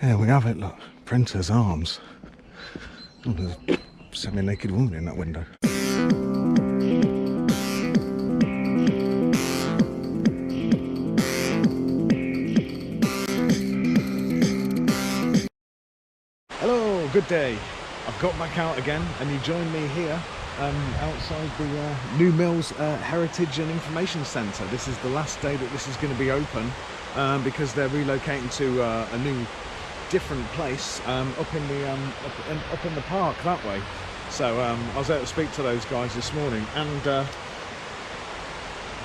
Here we have it, look. Printer's arms. Oh, there's a semi-naked woman in that window. Hello, good day. I've got back out again and you join me here outside the New Mills Heritage and Information Centre. This is the last day that this is going to be open because they're relocating to a new different place up in the park that way. So I was able to speak to those guys this morning and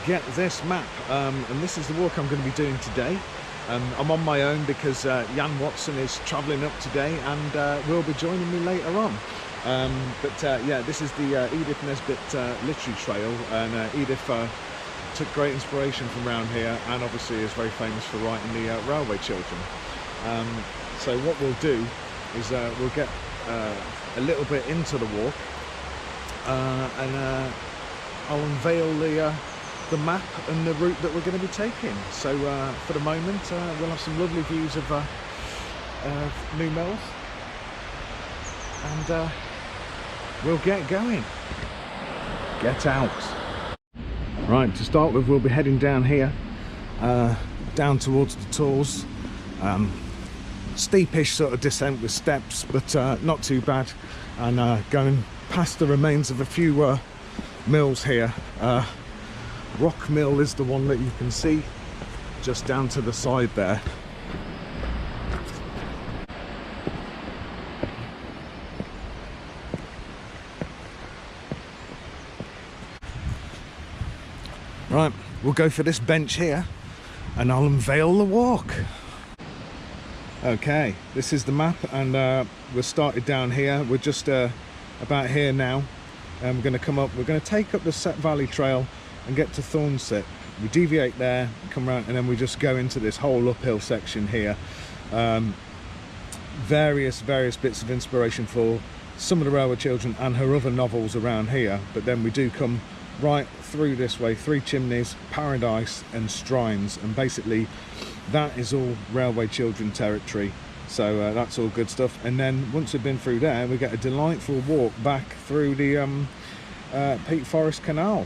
get this map, and this is the walk I'm going to be doing today. I'm on my own because Jan Watson is travelling up today and will be joining me later on. Yeah, this is the Edith Nesbit literary trail, and Edith took great inspiration from around here and obviously is very famous for writing the Railway Children. So what we'll do is we'll get a little bit into the walk and I'll unveil the map and the route that we're going to be taking. So for the moment we'll have some lovely views of New Mills and we'll get going. Get out. Right, to start with we'll be heading down here down towards the Tools. Steepish sort of descent with steps, but not too bad, and going past the remains of a few mills here. Rock Mill is the one that you can see just down to the side there. Right, we'll go for this bench here and I'll unveil the walk. Okay, this is the map and we're started down here. We're just about here now, and we're going to come up, we're going to take up the Set Valley Trail and get to Thornset. We deviate there, come around, and then we just go into this whole uphill section here. Various bits of inspiration for some of the Railway Children and her other novels around here, but then we do come right through this way, Three Chimneys, Paradise and Strines, and basically that is all Railway Children territory. So that's all good stuff. And then once we've been through there, we get a delightful walk back through the Peak Forest Canal,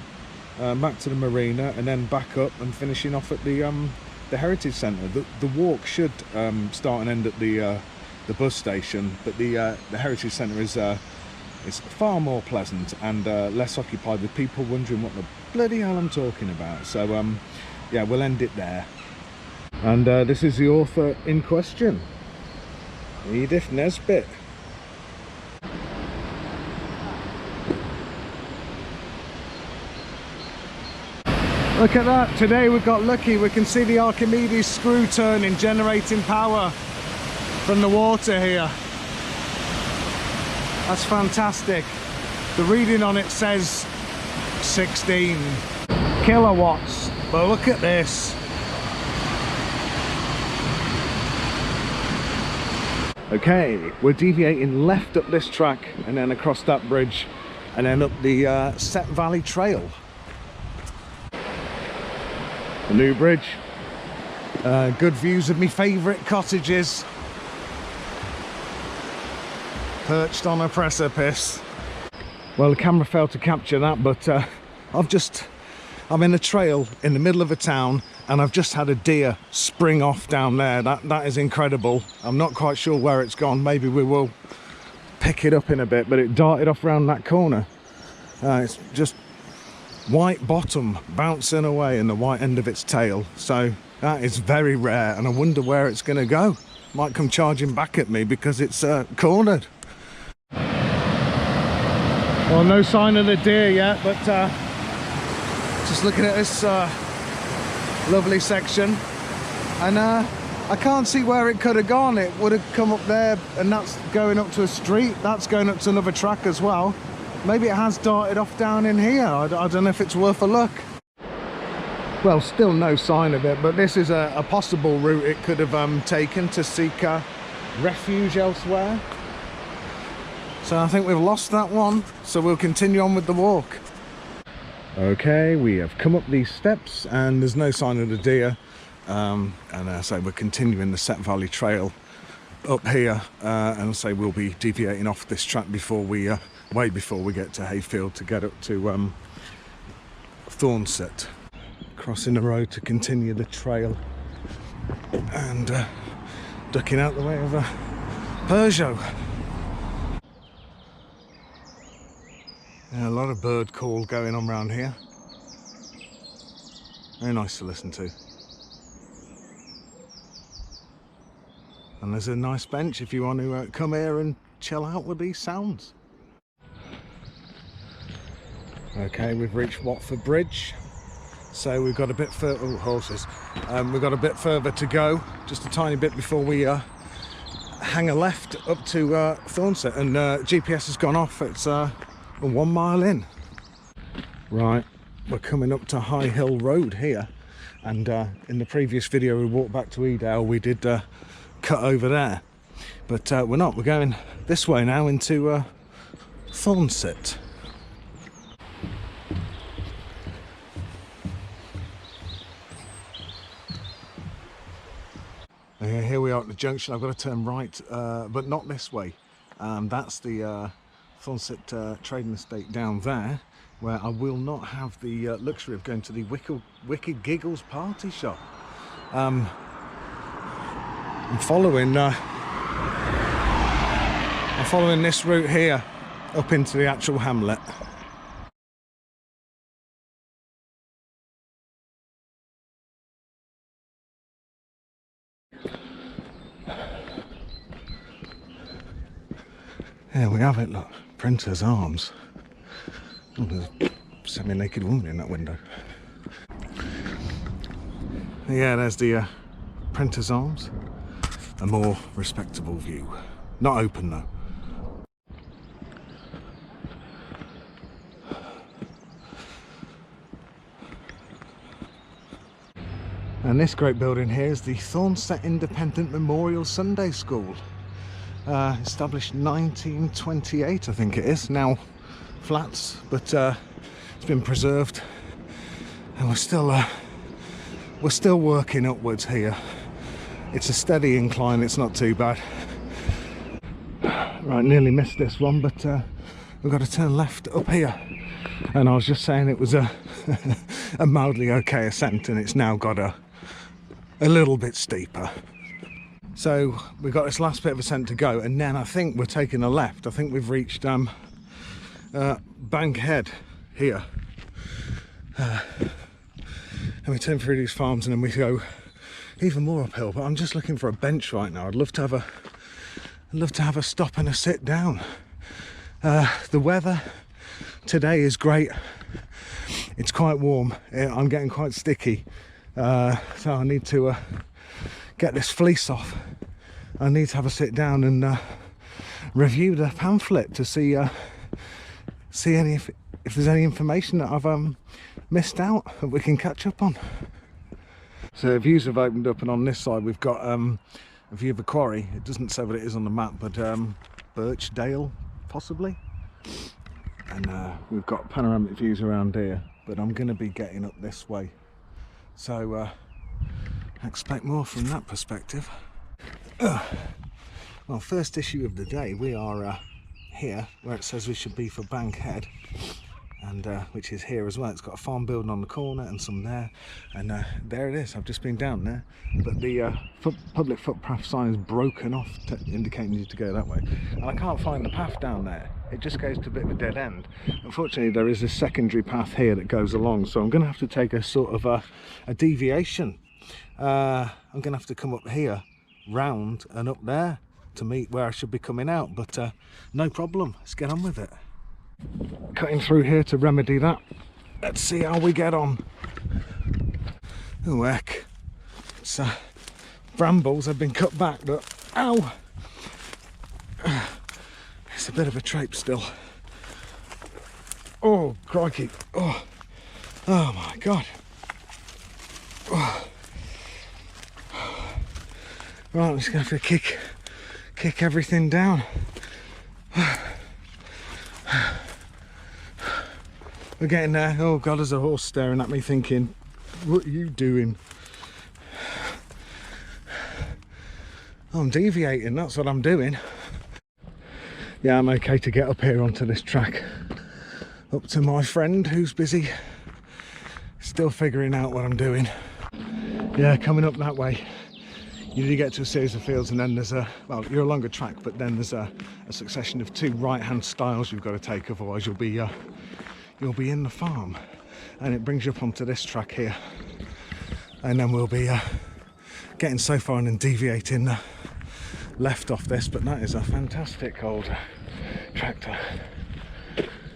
back to the marina, and then back up and finishing off at the Heritage Centre. The walk should start and end at the bus station, but the Heritage Centre is far more pleasant and less occupied with people wondering what the bloody hell I'm talking about. So yeah, we'll end it there. And this is the author in question, Edith Nesbit. Look at that, today we got lucky. We can see the Archimedes screw turning, generating power from the water here. That's fantastic. The reading on it says 16 kilowatts, but look at this. Okay, we're deviating left up this track and then across that bridge and then up the Set Valley Trail. The new bridge. Good views of my favourite cottages. Perched on a precipice. Well, the camera failed to capture that, but I'm in a trail in the middle of a town and I've just had a deer spring off down there. That is incredible. I'm not quite sure where it's gone. Maybe we will pick it up in a bit, but it darted off around that corner. It's just white bottom bouncing away in the white end of its tail. So that is very rare and I wonder where it's going to go. Might come charging back at me because it's cornered. Well, no sign of the deer yet, but just looking at this lovely section, and I can't see where it could have gone. It would have come up there, and that's going up to a street, that's going up to another track as well. Maybe it has darted off down in here. I don't know if it's worth a look. Well, still no sign of it, but this is a possible route it could have taken to seek refuge elsewhere. So I think we've lost that one, so we'll continue on with the walk. Okay, we have come up these steps and there's no sign of the deer, and so we're continuing the Set Valley Trail up here, and say we'll be deviating off this track before we way before we get to Hayfield to get up to Thornset, crossing the road to continue the trail and ducking out the way of a Peugeot. Yeah, a lot of bird call going on around here. Very nice to listen to. And there's a nice bench if you want to come here and chill out with these sounds. Okay, we've reached Watford Bridge, so we've got a bit further. Oh, horses! We've got a bit further to go, just a tiny bit before we hang a left up to Thornset, and GPS has gone off. It's 1 mile in. Right, we're coming up to High Hill Road here, and in the previous video we walked back to Edale, we did cut over there, but we're not. We're going this way now into Thornset. Here we are at the junction. I've got to turn right, but not this way. That's the Thornset Trading Estate down there, where I will not have the luxury of going to the Wicked Giggles party shop. I'm following this route here up into the actual hamlet. There we have it, look, Printer's Arms. Oh, there's a semi-naked woman in that window. Yeah, there's the Printer's Arms. A more respectable view. Not open though. And this great building here is the Thornset Independent Memorial Sunday School. Established 1928, I think it is. Now flats, but it's been preserved, and we're still working upwards here. It's a steady incline, it's not too bad. Right, nearly missed this one, but we've got to turn left up here. And I was just saying it was a a mildly okay ascent, and it's now got a little bit steeper. So we've got this last bit of ascent to go, and then I think we're taking a left. I think we've reached Bankhead here. And we turn through these farms, and then we go even more uphill. But I'm just looking for a bench right now. I'd love to have a stop and a sit down. The weather today is great. It's quite warm. I'm getting quite sticky, so I need to get this fleece off. I need to have a sit down and review the pamphlet to see if there's any information that I've missed out that we can catch up on. So views have opened up, and on this side we've got a view of a quarry. It doesn't say what it is on the map, but Birchdale possibly. And we've got panoramic views around here, but I'm going to be getting up this way, so expect more from that perspective. Well, first issue of the day, we are here where it says we should be for Bankhead, and which is here as well. It's got a farm building on the corner and some there, and there it is. I've just been down there, but the public footpath sign is broken off, indicating you to go that way, and I can't find the path down there. It just goes to a bit of a dead end. Unfortunately, there is a secondary path here that goes along, so I'm going to have to take a sort of a deviation. I'm going to have to come up here, round and up there to meet where I should be coming out, but no problem, let's get on with it. Cutting through here to remedy that. Let's see how we get on. Oh heck, it's brambles have been cut back, but ow, it's a bit of a trape still. Oh crikey, oh my god. Right, I'm just gonna have to kick everything down. We're getting there. Oh god, there's a horse staring at me thinking, what are you doing? I'm deviating, that's what I'm doing. Yeah, I'm okay to get up here onto this track. Up to my friend who's busy still figuring out what I'm doing. Yeah, coming up that way, you do get to a series of fields, and then there's a, well, you're along a track, but then there's a succession of two right-hand styles you've got to take, otherwise you'll be in the farm. And it brings you up onto this track here, and then we'll be getting so far and then deviating left off this. But that is a fantastic old tractor.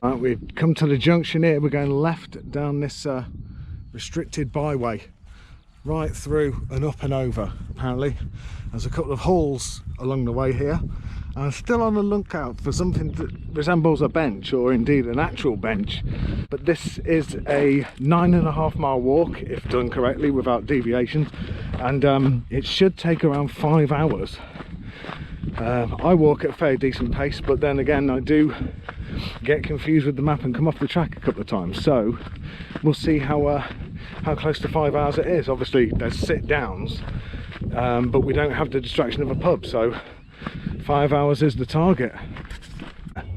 Right, we've come to the junction here. We're going left down this restricted byway, right through and up and over. Apparently there's a couple of halls along the way here. I'm still on the lookout for something that resembles a bench, or indeed an actual bench, but this is a 9.5 mile walk if done correctly without deviations, and it should take around 5 hours. I walk at a fairly decent pace, but then again I do get confused with the map and come off the track a couple of times, so we'll see how close to 5 hours it is. Obviously there's sit downs, but we don't have the distraction of a pub, so 5 hours is the target.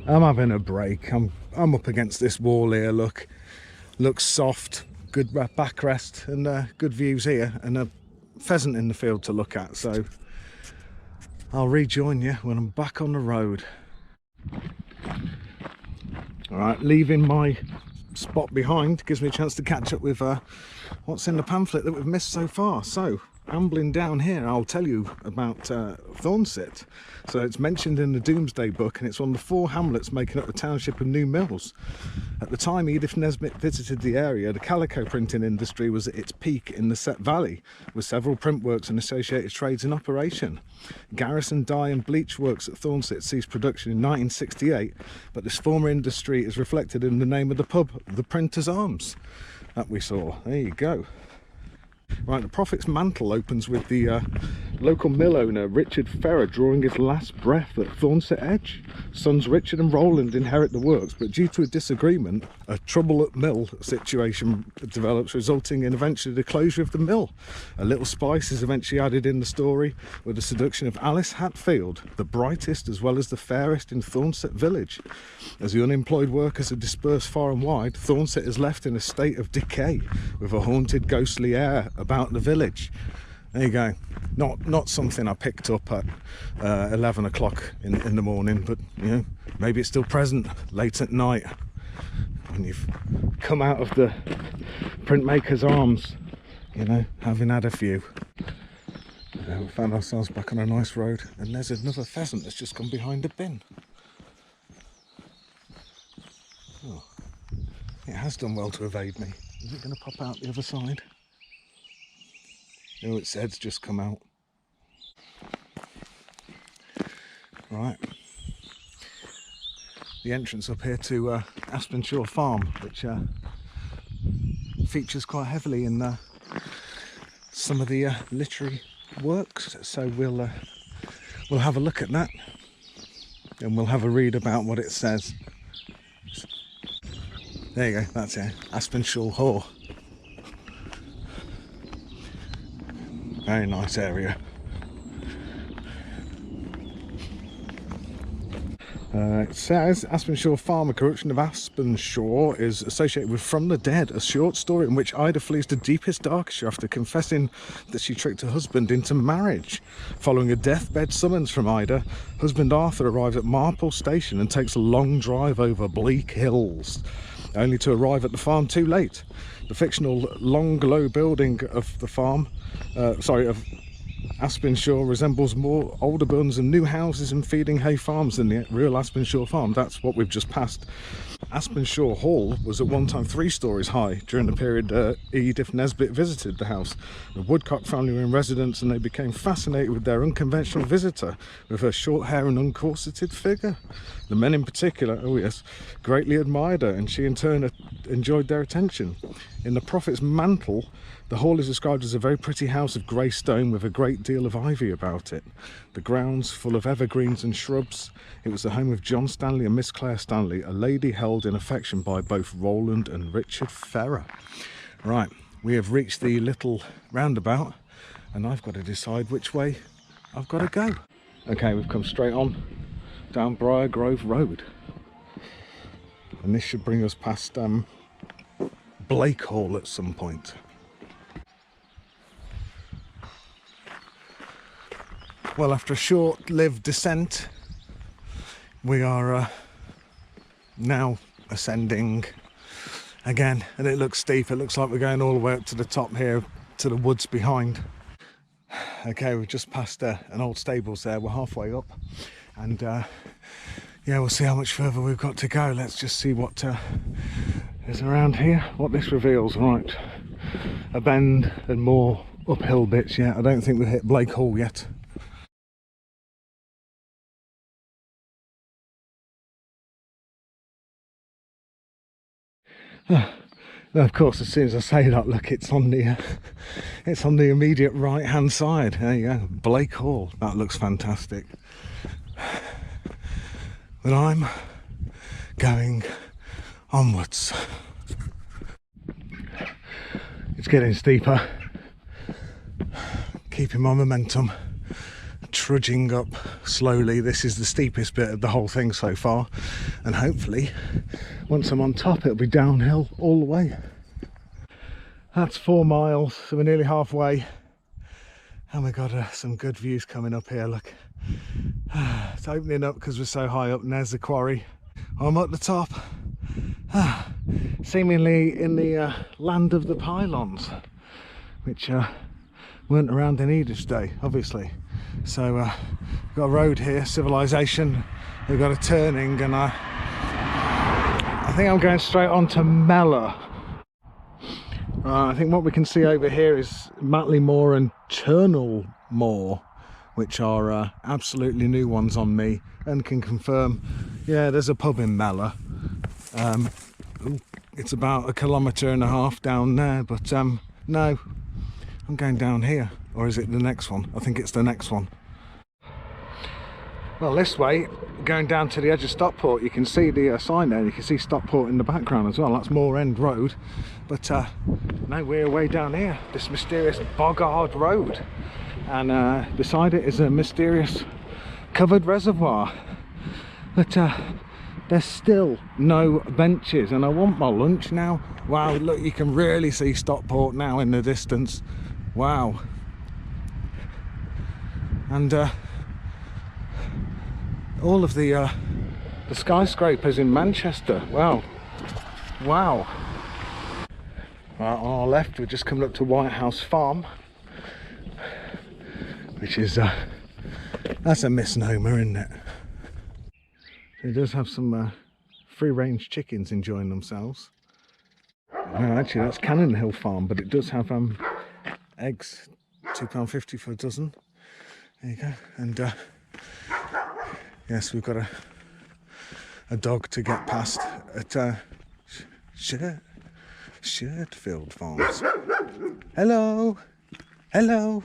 I'm having a break. I'm up against this wall here. Looks soft, good backrest, and good views here, and a pheasant in the field to look at. So I'll rejoin you when I'm back on the road. All right, leaving my spot behind gives me a chance to catch up with what's in the pamphlet that we've missed so far. So ambling down here, I'll tell you about Thornset. So it's mentioned in the Domesday Book, and it's one of the 4 hamlets making up the township of New Mills. At the time Edith Nesbit visited the area, the calico printing industry was at its peak in the Set Valley, with several print works and associated trades in operation. Garrison dye and bleach works at Thornset ceased production in 1968, but this former industry is reflected in the name of the pub, the Printer's Arms, that we saw. There you go. Right, the Prophet's Mantle opens with the local mill owner Richard Ferrer drawing his last breath at Thornset Edge. Sons Richard and Roland inherit the works, but due to a disagreement, a trouble at mill situation develops, resulting in eventually the closure of the mill. A little spice is eventually added in the story with the seduction of Alice Hatfield, the brightest as well as the fairest in Thornset village. As the unemployed workers are dispersed far and wide, Thornset is left in a state of decay with a haunted, ghostly air about the village. There you go. Not something I picked up at 11 o'clock in the morning, but you know, maybe it's still present late at night when you've come out of the printmaker's arms, you know, having had a few. We found ourselves back on a nice road, and there's another pheasant that's just gone behind a bin. Oh, it has done well to evade me. Is it going to pop out the other side? Oh, its head's just come out. Right. The entrance up here to Aspenshaw Farm, which features quite heavily in some of the literary works. So we'll have a look at that, and we'll have a read about what it says. There you go, that's it, Aspenshaw Hall. Very nice area. It says Aspenshaw Farm, a corruption of Aspenshaw, is associated with From the Dead, a short story in which Ida flees the deepest darkshire after confessing that she tricked her husband into marriage. Following a deathbed summons from Ida, husband Arthur arrives at Marple Station and takes a long drive over bleak hills, only to arrive at the farm too late. The fictional long low building of the farm, of Aspenshaw, resembles more older buildings and new houses and feeding hay farms than the real Aspenshaw farm. That's what we've just passed. Aspenshaw Hall was at one time 3 stories high during the period Edith Nesbit visited the house. The Woodcock family were in residence, and they became fascinated with their unconventional visitor, with her short hair and uncorseted figure. The men in particular, oh yes, greatly admired her, and she in turn enjoyed their attention. In the Prophet's Mantle, the hall is described as a very pretty house of grey stone with a great deal of ivy about it. The grounds full of evergreens and shrubs. It was the home of John Stanley and Miss Claire Stanley, a lady held in affection by both Roland and Richard Ferrer. Right, we have reached the little roundabout, and I've got to decide which way I've got to go. Okay, we've come straight on down Briar Grove Road, and this should bring us past Blake Hall at some point. Well, after a short-lived descent, we are now ascending again, and it looks steep. It looks like we're going all the way up to the top here, to the woods behind. Okay, we've just passed an old stables there. We're halfway up, and yeah, we'll see how much further we've got to go. Let's just see what is around here, what this reveals. Right, a bend and more uphill bits. Yeah, I don't think we've hit Blake Hall yet. Now, of course, as soon as I say that, look, it's on the immediate right hand side. There you go, Blake Hall. That looks fantastic. But I'm going onwards. It's getting steeper. Keeping my momentum, trudging up slowly. This is the steepest bit of the whole thing so far, and hopefully once I'm on top it'll be downhill all the way. That's 4 miles, so we're nearly halfway, and we've got some good views coming up here. Look, it's opening up because we're so high up, and there's the quarry. I'm at the top, seemingly in the land of the pylons, which weren't around in Edith's day, obviously. So we've got a road here, civilization. We've got a turning, and I think I'm going straight on to Mellor. I think what we can see over here is Matley Moor and Turnell Moor, which are absolutely new ones on me, and can confirm, yeah, there's a pub in Mellor. It's about 1.5 kilometres down there, but no, I'm going down here. Or is it the next one? I think it's the next one. Well, this way, going down to the edge of Stockport, you can see the sign there. You can see Stockport in the background as well. That's Moor End Road. But no, we're way down here, this mysterious Boggard Road. And beside it is a mysterious covered reservoir. But there's still no benches, and I want my lunch now. Wow, look, you can really see Stockport now in the distance. Wow. And all of the skyscrapers in Manchester. Wow, wow. On our left, we're just coming up to White House Farm, which is that's a misnomer, isn't it? It does have some free-range chickens enjoying themselves. Actually, that's Cannon Hill Farm, but it does have eggs, £2.50 for a dozen. There you go. And yes, we've got a dog to get past at Sherdfield Farms. Hello, hello.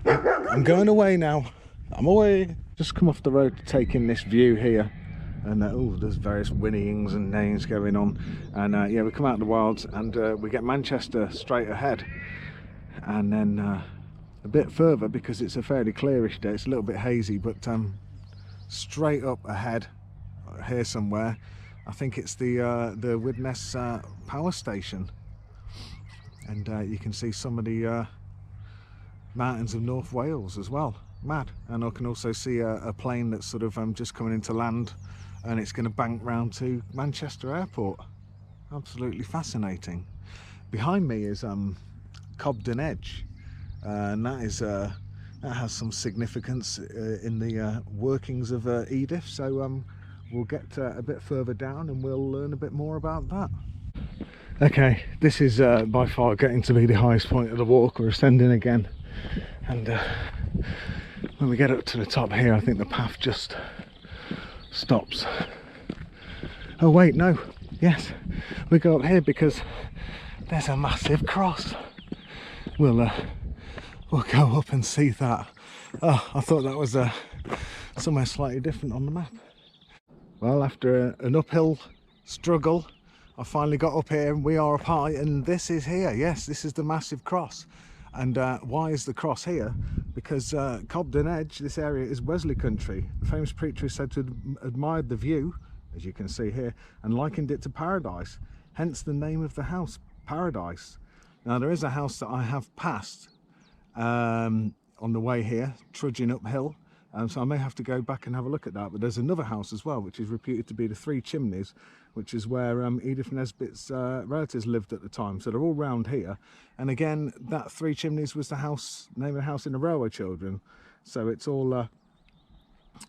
I'm going away now. I'm away. Just come off the road to take in this view here, and oh, there's various whinnyings and neighings going on. And yeah, we come out of the wilds, and we get Manchester straight ahead, and then a bit further, because it's a fairly clearish day. It's a little bit hazy, but straight up ahead here somewhere, I think it's the Widnes power station, and you can see some of the mountains of North Wales as well. Mad. And I can also see a plane that's sort of just coming into land, and it's going to bank round to Manchester Airport. Absolutely fascinating. Behind me is Cobden Edge, and that is that has some significance in the workings of Edith. So we'll get a bit further down and we'll learn a bit more about that. Okay, this is by far getting to be the highest point of the walk. We're ascending again, and when we get up to the top here, I think the path just stops. Oh wait, no, yes, we go up here because there's a massive cross. We'll go up and see that. Oh, I thought that was somewhere slightly different on the map. Well, after an uphill struggle, I finally got up here, and we are up high, and this is here. Yes, this is the massive cross. And why is the cross here? Because Cobden Edge, this area, is Wesley country. The famous preacher is said to have admired the view, as you can see here, and likened it to paradise. Hence the name of the house, Paradise. Now there is a house that I have passed on the way here, trudging uphill, so I may have to go back and have a look at that. But there's another house as well, which is reputed to be the Three Chimneys, which is where Edith Nesbit's relatives lived at the time. So they're all round here. And again, that Three Chimneys was the house, name of the house in the Railway Children. So it's all,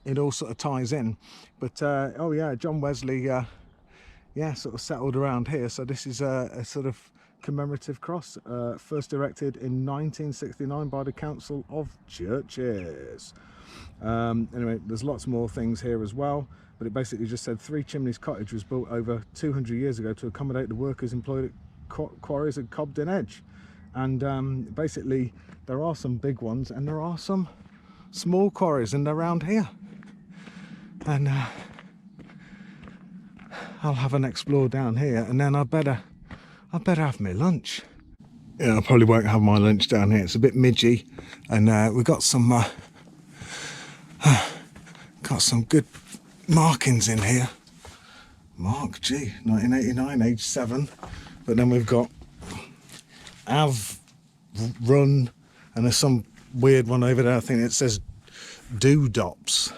it all sort of ties in. But oh yeah, John Wesley, yeah, sort of settled around here. So this is a sort of commemorative cross, first erected in 1969 by the Council of Churches. Anyway, there's lots more things here as well, but it basically just said Three Chimneys Cottage was built over 200 years ago to accommodate the workers employed at quarries at Cobden Edge. And basically there are some big ones and there are some small quarries, and they're around here. And I'll have an explore down here, and then I better have my lunch. Yeah, I probably won't have my lunch down here. It's a bit midgy, and we've got some good markings in here. Mark G, 1989, age 7. But then we've got Av, Run, and there's some weird one over there. I think it says Doodops,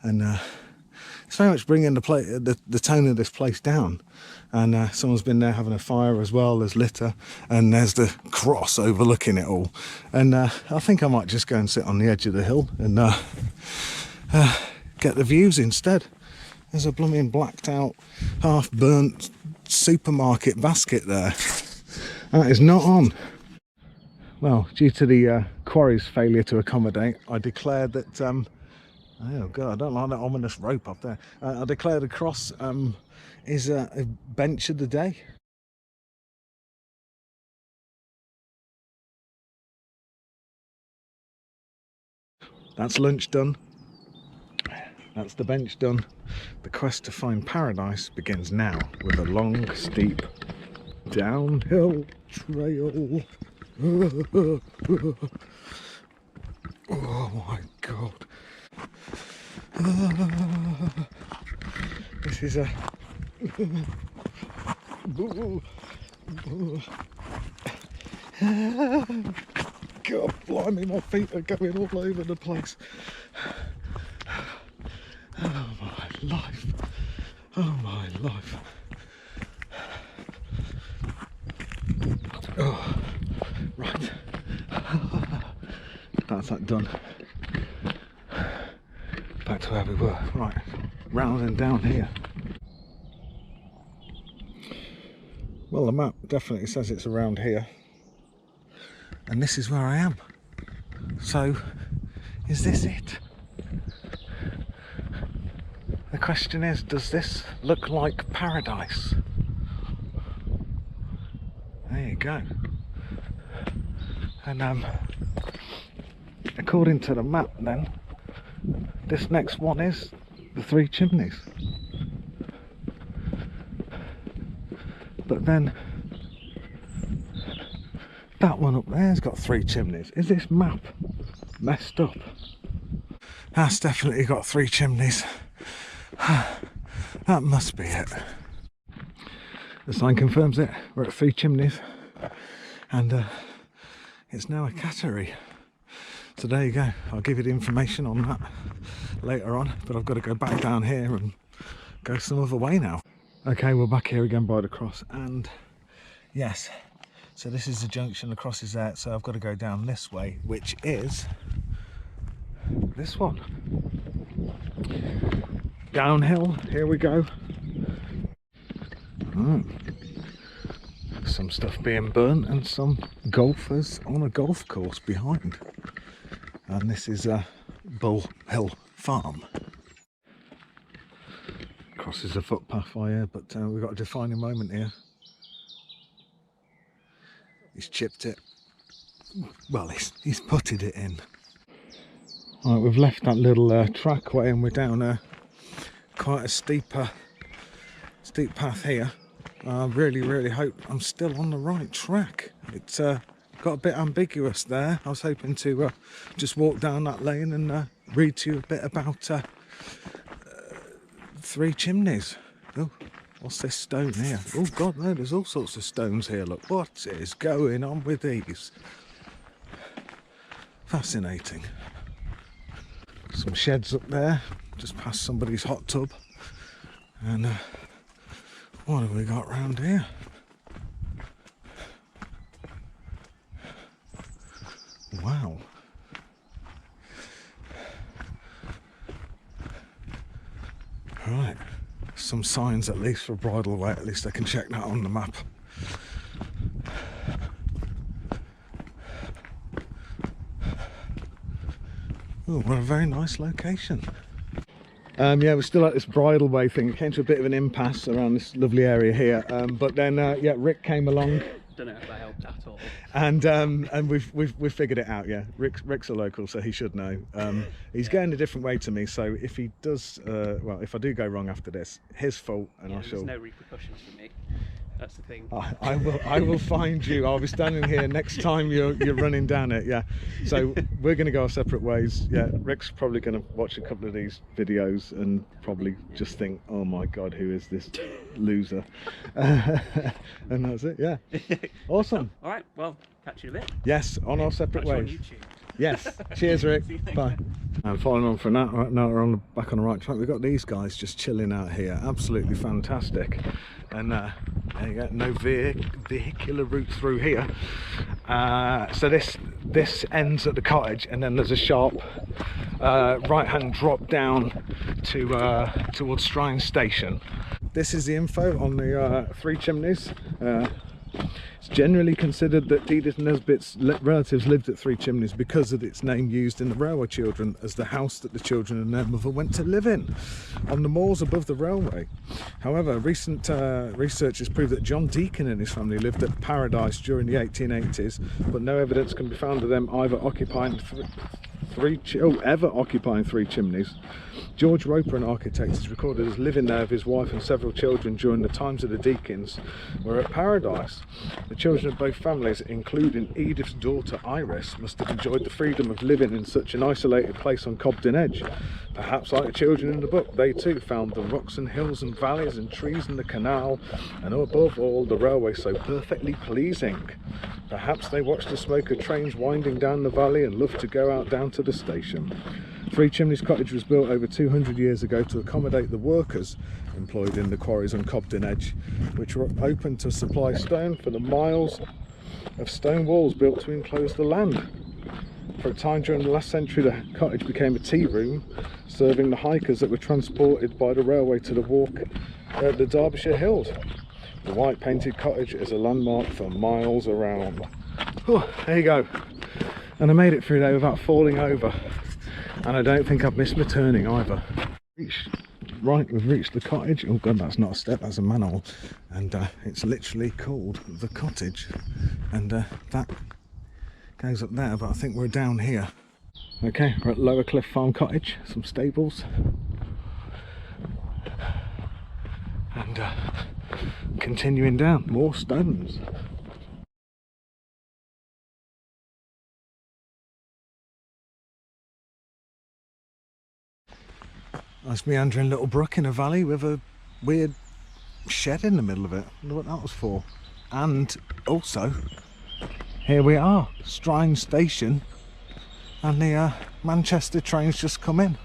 and it's very much bringing the tone of this place down. And someone's been there having a fire as well. There's litter, and there's the cross overlooking it all. And I think I might just go and sit on the edge of the hill and get the views instead. There's a blooming blacked out, half burnt supermarket basket there. That is not on. Well, due to the quarry's failure to accommodate, I declared that oh god, I don't like that ominous rope up there. I declare the cross is a bench of the day. That's lunch done. That's the bench done. The quest to find paradise begins now with a long, steep downhill trail. Oh my god. This is a god blimey, my feet are going all over the place. Oh my life. Oh my life. Oh, right. That's that done. Back to where we were. Right, round and down here. Well, the map definitely says it's around here, and this is where I am. So, is this it? The question is, does this look like paradise? There you go. And according to the map then, this next one is the Three Chimneys. But then that one up there's got Three Chimneys. Is this map messed up? That's definitely got Three Chimneys. That must be it. The sign confirms it. We're at Three Chimneys, and it's now a cattery. So there you go. I'll give you the information on that later on, but I've got to go back down here and go some other way now. Okay, we're back here again by the cross, and yes, so this is the junction, the cross is there, so I've got to go down this way, which is this one. Downhill, here we go. Some stuff being burnt and some golfers on a golf course behind. And this is Bull Hill Farm. Crosses a footpath by here, but we've got a defining moment here. He's chipped it. Well, he's putted it in. Right, we've left that little trackway and we're down quite a steep path here. I really hope I'm still on the right track. It's got a bit ambiguous there. I was hoping to just walk down that lane and read to you a bit about Three Chimneys. Oh, what's this stone here? Oh God, no, there's all sorts of stones here. Look, what is going on with these? Fascinating. Some sheds up there, just past somebody's hot tub. And what have we got round here? Wow. Right, some signs at least for Bridleway. At least I can check that on the map. Oh, what a very nice location. Yeah, we're still at this Bridleway thing. It came to a bit of an impasse around this lovely area here, but then yeah, Rick came along. Don't know if that helped at all. And we've figured it out. Yeah, Rick's a local, so he should know. He's going a different way to me, so if he does, well, if I do go wrong after this, his fault, and I shall. There's no repercussions for me. That's the thing. I will find you. I'll be standing here next time you're running down it. Yeah. So we're going to go our separate ways. Yeah. Rick's probably going to watch a couple of these videos and probably just think, oh my God, who is this loser? And that's it. Yeah. Awesome. All right. Well, catch you in a bit. Yes, on our separate Catch you on ways. YouTube. Yes. Cheers, Rick. Bye. And following on from that, right now we're on back on the right track. We've got these guys just chilling out here. Absolutely fantastic. And there you go, no vehicular route through here. So this ends at the cottage, and then there's a sharp right-hand drop down to towards Strines station. This is the info on the Three Chimneys. It's generally considered that Edith Nesbit's relatives lived at Three Chimneys because of its name used in the Railway Children as the house that the children and their mother went to live in, on the moors above the railway. However, recent research has proved that John Deacon and his family lived at Paradise during the 1880s, but no evidence can be found of them either occupying ever occupying Three Chimneys. George Roper, an architect, is recorded as living there with his wife and several children during the times of the Deacons were at Paradise. The children of both families, including Edith's daughter Iris, must have enjoyed the freedom of living in such an isolated place on Cobden Edge. Perhaps like the children in the book, they too found the rocks and hills and valleys and trees and the canal, and above all the railway so perfectly pleasing. Perhaps they watched the smoke of trains winding down the valley and loved to go out down to the station. Three Chimneys Cottage was built over 200 years ago to accommodate the workers employed in the quarries on Cobden Edge, which were open to supply stone for the miles of stone walls built to enclose the land. For a time during the last century, the cottage became a tea room, serving the hikers that were transported by the railway to the walk at the Derbyshire Hills. The white painted cottage is a landmark for miles around. Oh, there you go. And I made it through there without falling over. And I don't think I've missed my turning either. Right, we've reached the cottage. Oh God, that's not a step, that's a manhole. And it's literally called the cottage. And that goes up there, but I think we're down here. Okay, we're at Lower Cliff Farm Cottage, some stables. And continuing down, more stones. Nice meandering little brook in a valley with a weird shed in the middle of it. I wonder what that was for. And also, here we are, Strines station, and the Manchester train's just come in.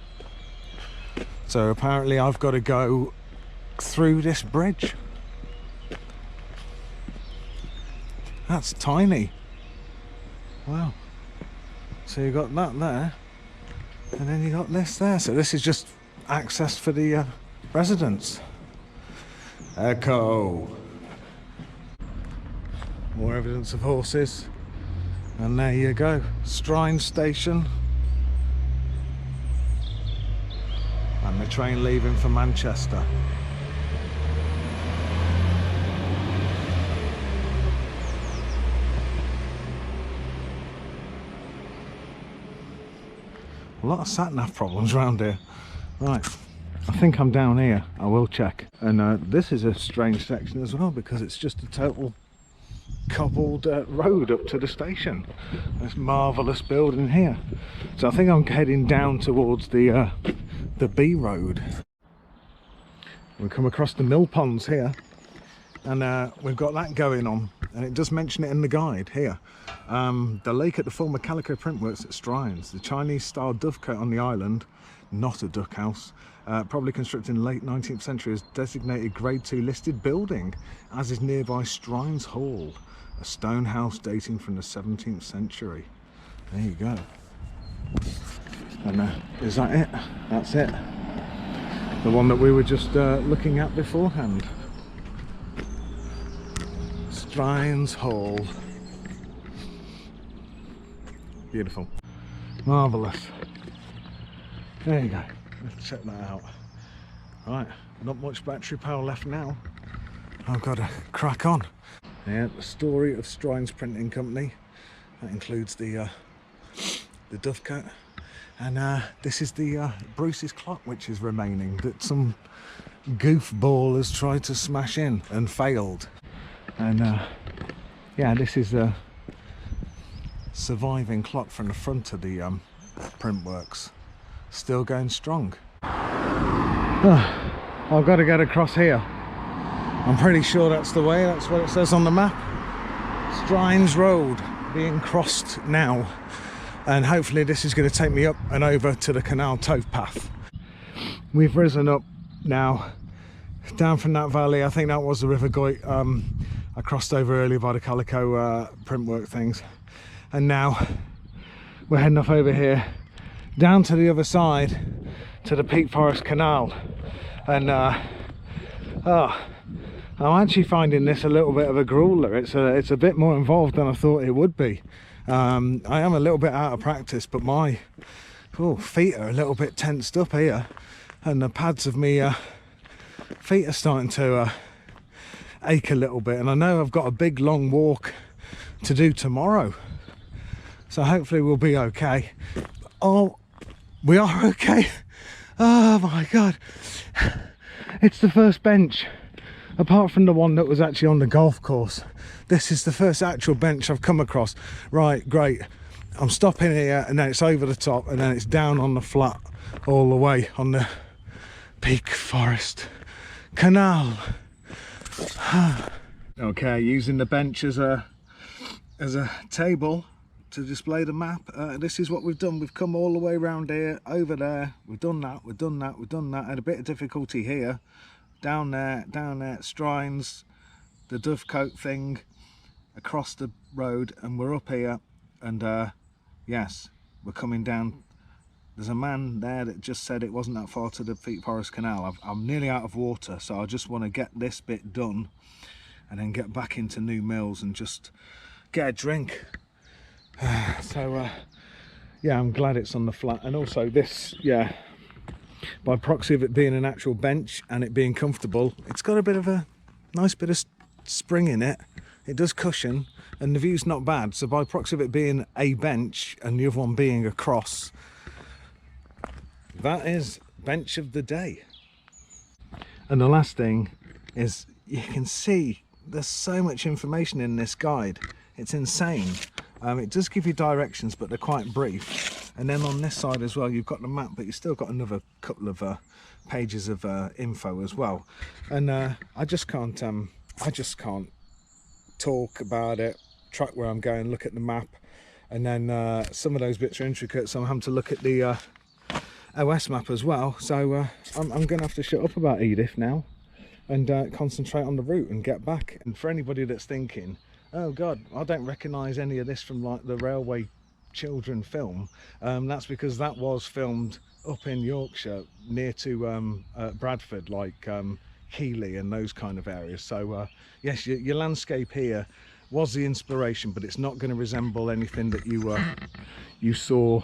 So apparently I've got to go through this bridge. That's tiny. Wow. So you got that there, and then you got this there. So this is just access for the residents. Echo. More evidence of horses. And there you go, Strines station. And the train leaving for Manchester. A lot of sat-nav problems around here. Right, I think I'm down here. I will check. And this is a strange section as well, because it's just a total cobbled road up to the station. This marvellous building here. So I think I'm heading down towards the B road. We come across the mill ponds here, and we've got that going on, and it does mention it in the guide here. The lake at the former Calico Printworks at Strines, the Chinese style dovecote on the island, not a duck house, probably constructed in the late 19th century, is designated grade 2 listed building, as is nearby Strines Hall, a stone house dating from the 17th century. There you go. And is that it? That's it. The one that we were just looking at beforehand. Strines Hall. Beautiful. Marvellous. There you go. Let's check that out. Right, not much battery power left now. I've got to crack on. Yeah, the story of Strines Printing Company. That includes the dovecote. And this is the Bruce's clock, which is remaining, that some goofball has tried to smash in and failed. And yeah, this is a surviving clock from the front of the Printworks. Still going strong. I've got to get across here. I'm pretty sure that's the way. That's what it says on the map. Strines Road being crossed now. And hopefully this is going to take me up and over to the canal towpath. We've risen up now, down from that valley. I think that was the River Goit. I crossed over earlier by the Calico printwork things. And now we're heading off over here, down to the other side, to the Peak Forest Canal. And I'm actually finding this a little bit of a grueler. It's a bit more involved than I thought it would be. I am a little bit out of practice, but my feet are a little bit tensed up here, and the pads of me feet are starting to ache a little bit, and I know I've got a big long walk to do tomorrow, so hopefully we'll be okay. Oh, we are okay. Oh my god, it's the first bench, apart from the one that was actually on the golf course. This is the first actual bench I've come across. Right, great. I'm stopping here, and then it's over the top, and then it's down on the flat all the way on the Peak Forest Canal. Okay, using the bench as a table to display the map. This is what we've done. We've come all the way around here, over there. We've done that, we've done that, we've done that. Had a bit of difficulty here. Down there, Strines, the dovecote thing, across the road, and we're up here, and yes, we're coming down. There's a man there that just said it wasn't that far to the Peak Forest Canal. I'm nearly out of water, so I just want to get this bit done and then get back into New Mills and just get a drink. So yeah, I'm glad it's on the flat. And also this, yeah, by proxy of it being an actual bench and it being comfortable, it's got a bit of a nice bit of spring in it. It does cushion, and the view's not bad. So by proxy of it being a bench and the other one being a cross, that is bench of the day. And the last thing is, you can see there's so much information in this guide. It's insane. It does give you directions, but they're quite brief. And then on this side as well, you've got the map, but you've still got another couple of pages of info as well. And I just can't talk about it, track where I'm going, look at the map, and then some of those bits are intricate, so I'm having to look at the OS map as well. So I'm gonna have to shut up about Edith now and concentrate on the route and get back. And for anybody that's thinking, oh god, I don't recognise any of this from like the Railway Children film, that's because that was filmed up in Yorkshire near to Bradford, like Keighley and those kind of areas. So yes, your landscape here was the inspiration, but it's not going to resemble anything that you saw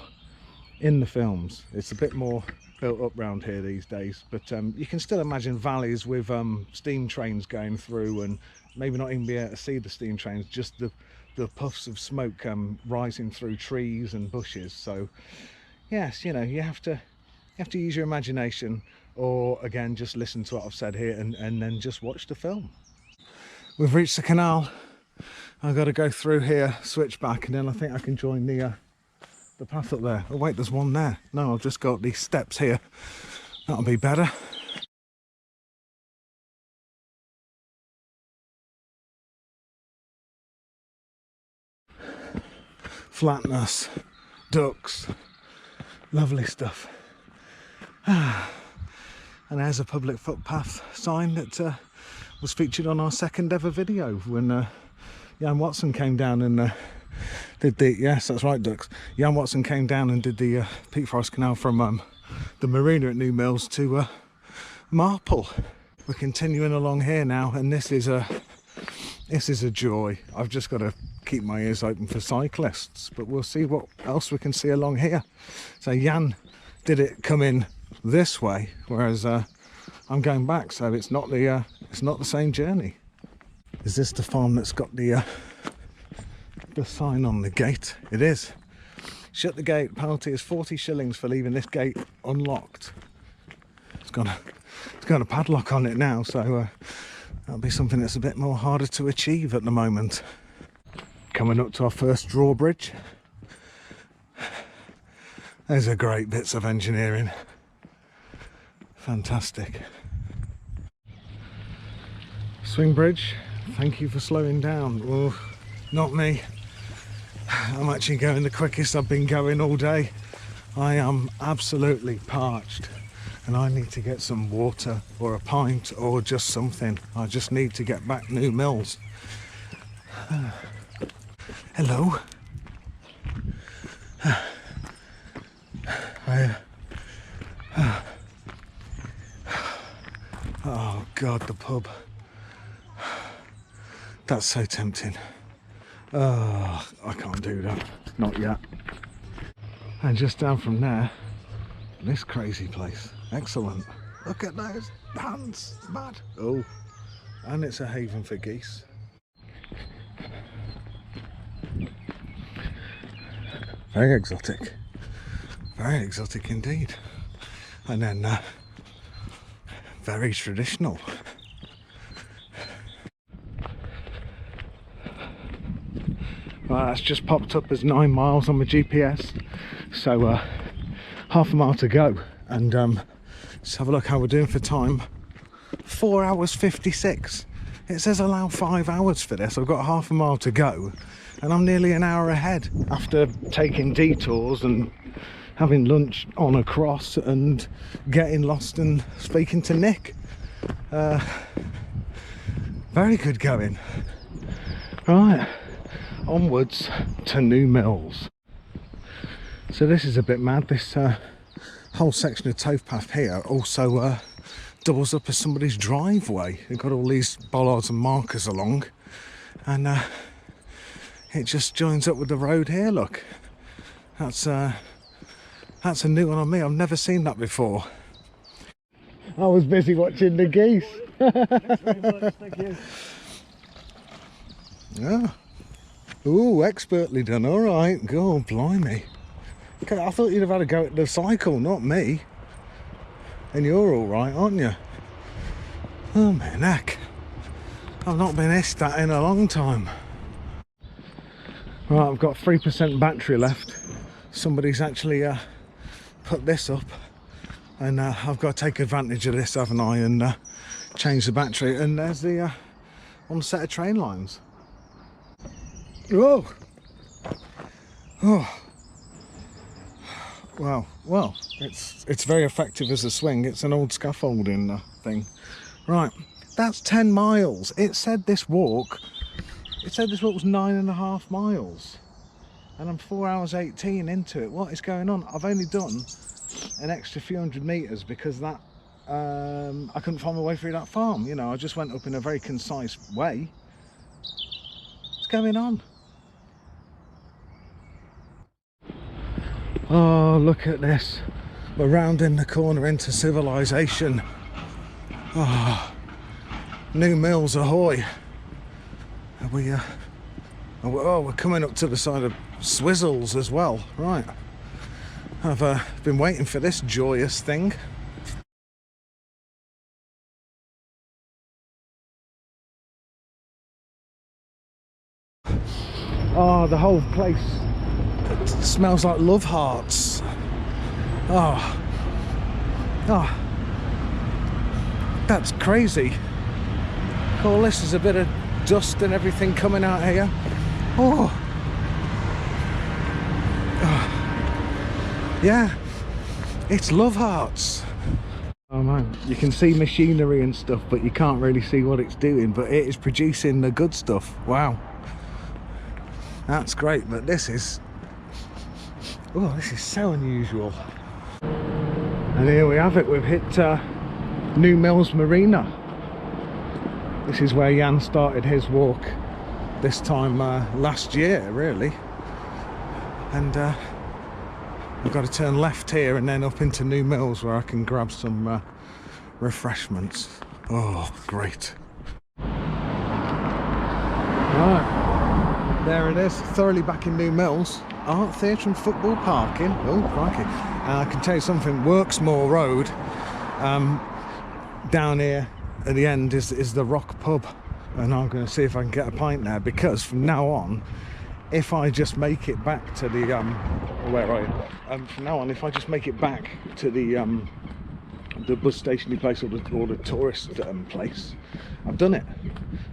in the films. It's a bit more built up round here these days, but you can still imagine valleys with steam trains going through, and maybe not even be able to see the steam trains, just the puffs of smoke rising through trees and bushes. So yes, you know, you have to use your imagination, or again just listen to what I've said here and then just watch the film. We've reached the canal. I've got to go through here, switch back, and then I think I can join the path up there. Oh wait, there's one there. No, I've just got these steps here. That'll be better. Flatness, ducks, lovely stuff. And there's a public footpath sign that was featured on our second ever video when Jan Watson came down and did the, yes, that's right, ducks. Jan Watson came down and did the Peak Forest Canal from the marina at New Mills to Marple. We're continuing along here now, and this is a joy. I've just got to keep my ears open for cyclists, but we'll see what else we can see along here. So Jan did it come in this way, whereas I'm going back, so it's not the same journey. Is this the farm that's got the sign on the gate? It is. Shut the gate. Penalty is 40 shillings for leaving this gate unlocked. It's got a padlock on it now, so that'll be something that's a bit more harder to achieve at the moment. Coming up to our first drawbridge. Those are great bits of engineering. Fantastic. Swing bridge, thank you for slowing down. Oh, not me. I'm actually going the quickest I've been going all day. I am absolutely parched and I need to get some water or a pint or just something. I just need to get back New Mills. Hello. Oh God, the pub. That's so tempting. Oh, I can't do that. Not yet. And just down from there, this crazy place. Excellent. Look at those hands. Mad. Oh, and it's a haven for geese. Very exotic. Very exotic indeed. And then very traditional. Well, that's just popped up as 9 miles on my GPS, so half a mile to go, and let's have a look how we're doing for time. 4 hours 56. It says allow 5 hours for this. I've got half a mile to go and I'm nearly an hour ahead after taking detours and having lunch on a cross and getting lost and speaking to Nick. Very good going. Right, onwards to New Mills. So this is a bit mad. This whole section of towpath here also doubles up as somebody's driveway. They've got all these bollards and markers along, and it just joins up with the road here. Look, that's a new one on me. I've never seen that before. I was busy watching the geese. Thanks very much, thank you. Yeah. Ooh, expertly done. All right. God, blimey. Okay, I thought you'd have had a go at the cycle, not me. And you're all right, aren't you? Oh, my neck. I've not been hissed at in a long time. Right, I've got 3% battery left. Somebody's actually put this up, and I've got to take advantage of this, haven't I, and change the battery. And there's the one set of train lines. Whoa! Oh. Well, it's very effective as a swing. It's an old scaffolding thing. Right, that's 10 miles. It said this walk was 9.5 miles, and I'm 4 hours 18 into it. What is going on? I've only done an extra few hundred meters because that I couldn't find my way through that farm. You know, I just went up in a very concise way. What's going on? Oh, look at this. We're rounding the corner into civilization. Oh, New Mills ahoy. Are we, oh, we're coming up to the side of SWIZZELS as well. Right. I've been waiting for this joyous thing. Oh, the whole place smells like love hearts. Oh, oh, that's crazy. All this is a bit of dust and everything coming out here. Oh, oh. Yeah, it's love hearts. Oh man, you can see machinery and stuff, but you can't really see what it's doing, but it is producing the good stuff. Wow, that's great. But this is, oh, this is so unusual. And here we have it, we've hit New Mills Marina. This is where Jan started his walk this time last year, really. And I've got to turn left here and then up into New Mills where I can grab some refreshments. Oh, great. Right, there it is, thoroughly back in New Mills. Art, theatre and football parking. Oh, crikey. I can tell you something, Worksmore Road, down here at the end is the Rock Pub. And I'm going to see if I can get a pint there, because from now on, if I just make it back to the where are you? From now on, if I just make it back to the bus stationary place or the tourist place, I've done it.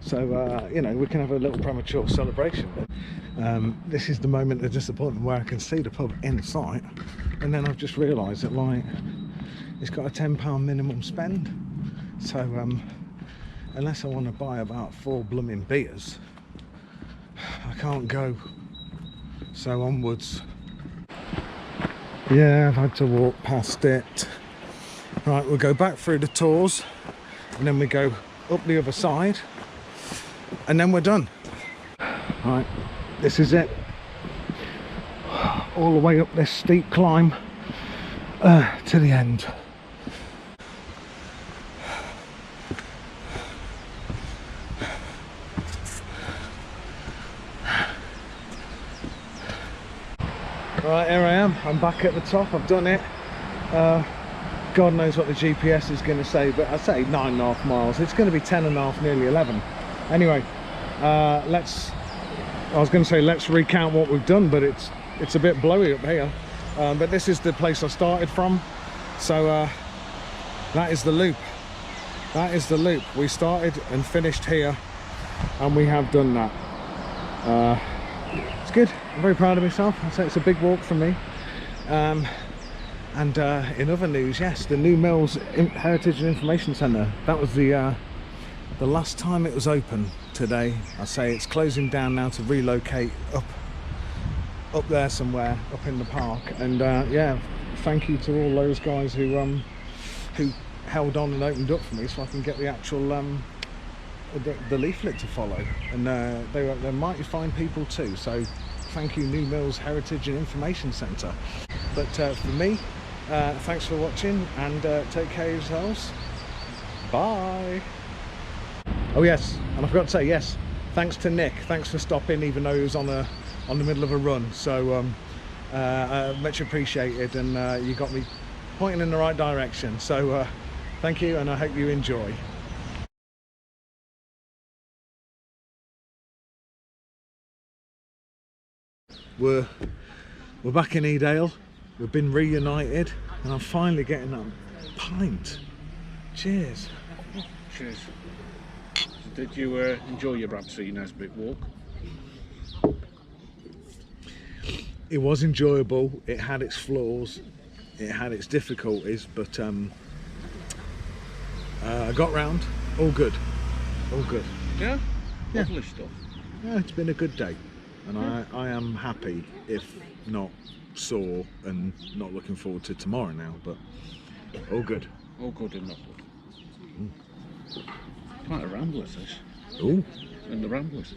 So you know, we can have a little premature celebration. This is the moment of disappointment where I can see the pub in sight, and then I've just realised that, like, it's got a £10 minimum spend. So unless I want to buy about 4 blooming beers, I can't go. So onwards. Yeah, I've had to walk past it. Right, we'll go back through the tours, and then we go up the other side, and then we're done. Right, this is it. All the way up this steep climb to the end. Right, here I am. I'm back at the top. I've done it. God knows what the GPS is going to say, but I say 9.5 miles. It's going to be 10.5, nearly 11. Anyway, I was going to say let's recount what we've done, but it's a bit blowy up here. But this is the place I started from. So that is the loop. That is the loop. We started and finished here, and we have done that. It's good. I'm very proud of myself. I'd say it's a big walk for me. And in other news, yes, the New Mills Heritage and Information Centre, that was the last time it was open today. I say it's closing down now to relocate up there somewhere, up in the park. And yeah, thank you to all those guys who held on and opened up for me so I can get the actual the leaflet to follow, and they're mighty fine people too, so thank you, New Mills Heritage and Information Centre. But for me, thanks for watching, and take care of yourselves. Bye. Oh yes, and I forgot to say, yes, thanks to Nick, thanks for stopping even though he was on the middle of a run. So much appreciated, and you got me pointing in the right direction, so thank you, and I hope you enjoy. We're back in Edale. We've been reunited, and I'm finally getting that pint. Cheers. Cheers. Did you enjoy your Edith Nesbit walk? It was enjoyable. It had its flaws, it had its difficulties, but I got round. All good. All good. Yeah? Yeah. Lovely stuff. Yeah, it's been a good day, and I am happy, if not sore and not looking forward to tomorrow now, but all good. All good and not good. Quite a Ramblers, this. Ooh. And the Ramblers.